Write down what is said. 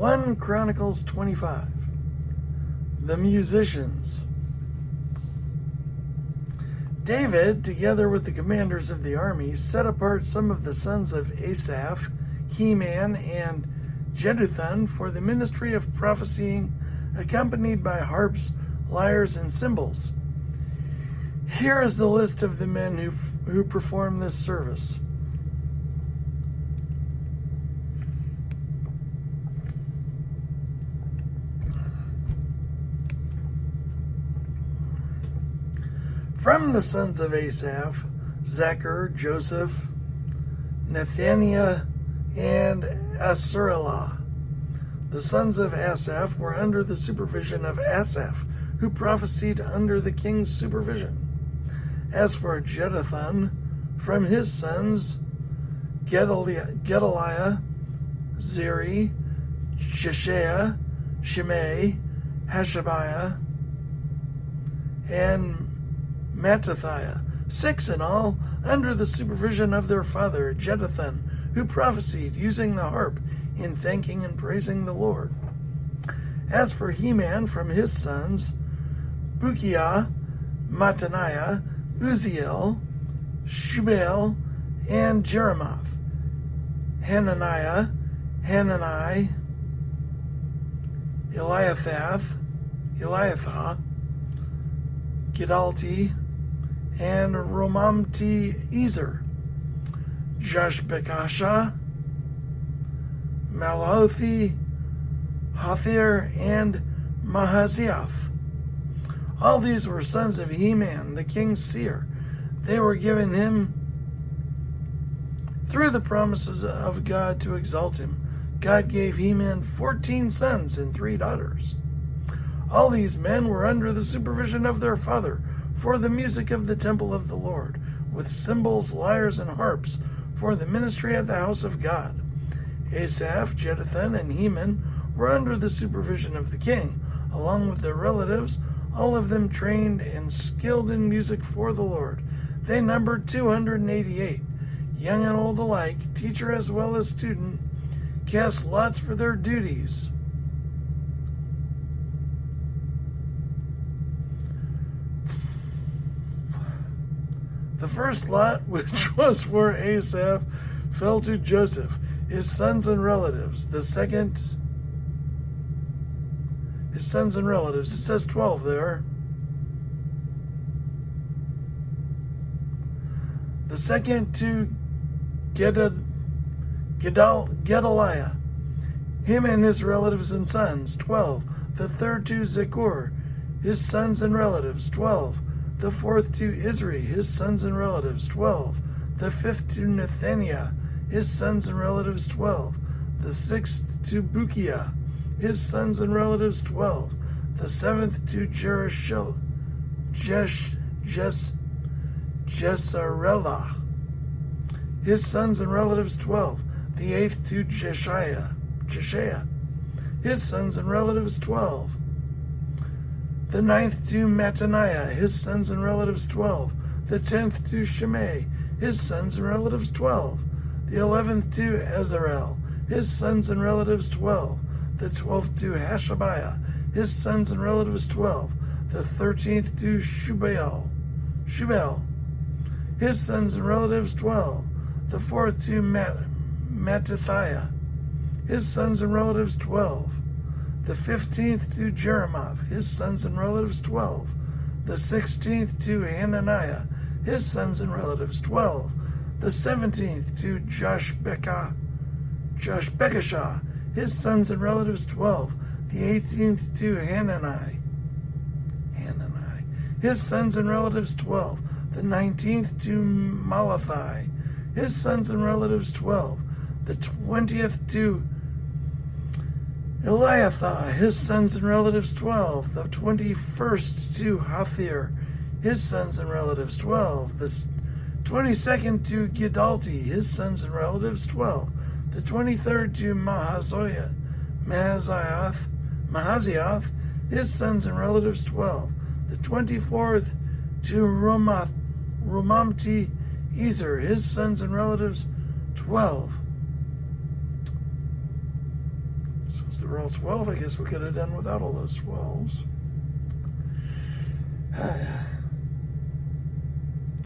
1 Chronicles 25. The musicians. David, together with the commanders of the army, set apart some of the sons of Asaph, Heman, and Jeduthun for the ministry of prophesying, accompanied by harps, lyres, and cymbals. Here is the list of the men who perform this service. From the sons of Asaph, Zachar, Joseph, Nethaniah, and Asarellah. The sons of Asaph were under the supervision of Asaph, who prophesied under the king's supervision. As for Jeduthun, from his sons, Gedaliah, Zeri, Sheshaiah, Shimei, Hashabiah, and Mattathiah, 6 in all, under the supervision of their father Jeduthun, who prophesied using the harp in thanking and praising the Lord. As for Heman, from his sons, Bukiah, Mattaniah, Uziel, Shubael, and Jeremoth, Hananiah, Hanani, Eliathah, Gidalti, and Romamti-Ezer, Joshbekasha, Malachi, Hathir, and Mahaziath. All these were sons of Heman, the king's seer. They were given him through the promises of God to exalt him. God gave Heman 14 sons and 3 daughters. All these men were under the supervision of their father for the music of the temple of the Lord, with cymbals, lyres, and harps for the ministry at the house of God. Asaph, Jeduthun, and Heman were under the supervision of the king, along with their relatives, all of them trained and skilled in music for the Lord. They numbered 288, young and old alike, teacher as well as student, cast lots for their duties. The first lot, which was for Asaph, fell to Joseph, his sons and relatives. The second, his sons and relatives. It says 12 there. The second to Gedaliah, him and his relatives and sons, 12. The third to Zechor, his sons and relatives, 12. The fourth to Isri, his sons and relatives, 12. The fifth to Nethaniah, his sons and relatives, 12. The sixth to Bukiah, his sons and relatives, 12. The seventh to Jesarela, his sons and relatives, 12. The eighth to Jeshaiah, his sons and relatives, 12. The ninth to Mattaniah, his sons and relatives, 12. The 10th to Shimei, his sons and relatives, 12. The 11th to Azarel, his sons and relatives, 12. The 12th to Hashabiah, his sons and relatives, 12. The 13th to Shubael, his sons and relatives, 12. The 4th to Mattathiah, his sons and relatives, 12. The 15th to Jeremoth, his sons and relatives, 12. The 16th to Hananiah, his sons and relatives, 12. The 17th to Joshbekasha, his sons and relatives, 12. The 18th to Hanani, his sons and relatives, 12. The 19th to Malachi, his sons and relatives, 12. The 20th to Eliathah, his sons and relatives, 12. The 21st to Hathir, his sons and relatives, 12. The 22nd to Gidalti, his sons and relatives, 12. The 23rd to Mahaziath, his sons and relatives, 12. The 24th to Romamti-Ezer, his sons and relatives, 12. Since there were all 12, I guess we could have done without all those 12s.